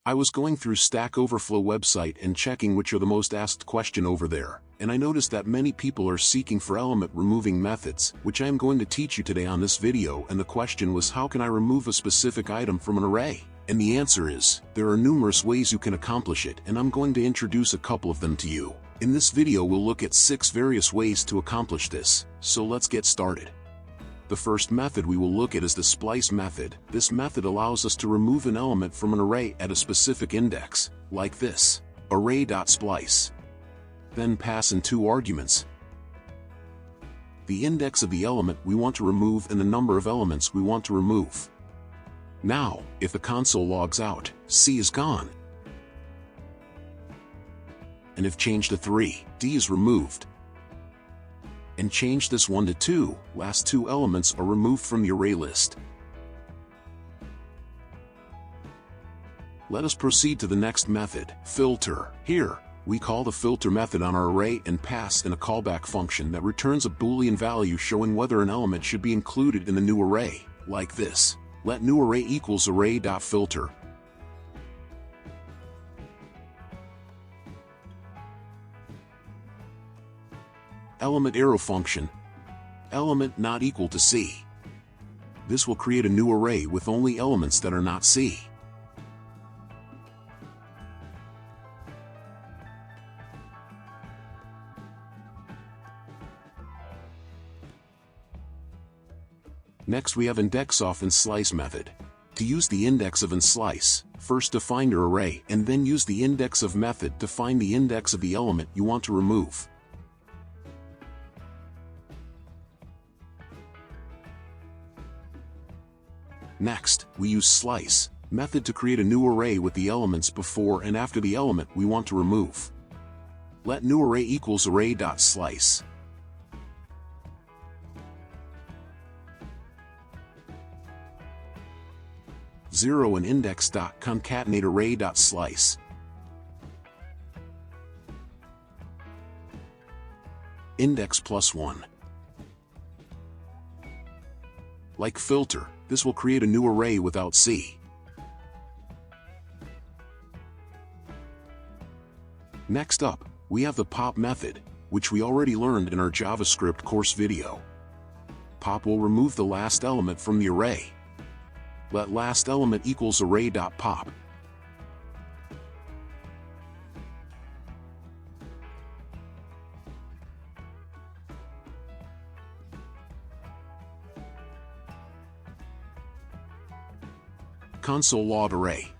I was going through Stack Overflow website and checking which are the most asked question over there, and I noticed that many people are seeking for element removing methods, which I am going to teach you today on this video. And the question was, how can I remove a specific item from an array? And the answer is, there are numerous ways you can accomplish it, and I'm going to introduce a couple of them to you. In this video we'll look at 6 various ways to accomplish this, so let's get started. The first method we will look at is the splice method. This method allows us to remove an element from an array at a specific index, like this, array.splice. Then pass in 2 arguments, the index of the element we want to remove and the number of elements we want to remove. Now, if the console logs out, C is gone. And if changed to 3, D is removed. And change this 1 to 2, last 2 elements are removed from the array list. Let us proceed to the next method, filter. Here, we call the filter method on our array and pass in a callback function that returns a Boolean value showing whether an element should be included in the new array, like this. Let new array equals array.filter. Element arrow function. Element not equal to C. This will create a new array with only elements that are not C. Next we have indexof and slice method. To use the index of and slice, first define your array and then use the indexof method to find the index of the element you want to remove. Next, we use slice method to create a new array with the elements before and after the element we want to remove. Let new array equals array.slice. Zero and index.concatenate array.slice. Index plus 1. Like filter, this will create a new array without C. Next up, we have the pop method, which we already learned in our JavaScript course video. Pop will remove the last element from the array. Let last element equals array.pop. Console log array.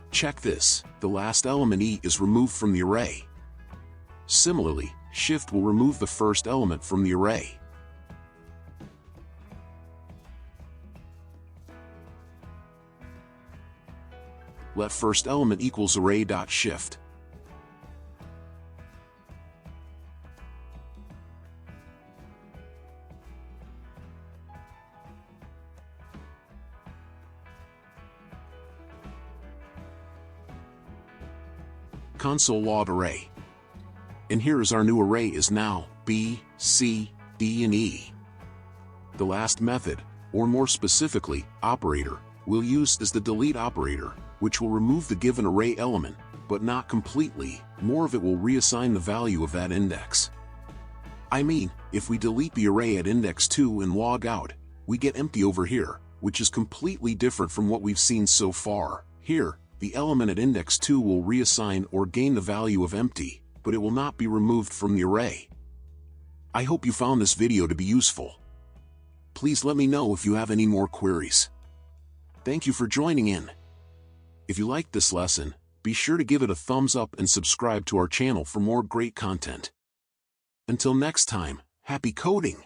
Check this, the last element E is removed from the array. Similarly, shift will remove the first element from the array. Let first element equals array.shift. Console log array. And here is our new array is now B, C, D and E. The last method, or more specifically, operator, we'll use is the delete operator, which will remove the given array element, but not completely. More of it will reassign the value of that index. I mean, if we delete the array at index 2 and log out, we get empty over here, which is completely different from what we've seen so far. Here, the element at index 2 will reassign or gain the value of empty, but it will not be removed from the array. I hope you found this video to be useful. Please let me know if you have any more queries. Thank you for joining in. If you liked this lesson, be sure to give it a thumbs up and subscribe to our channel for more great content. Until next time, happy coding!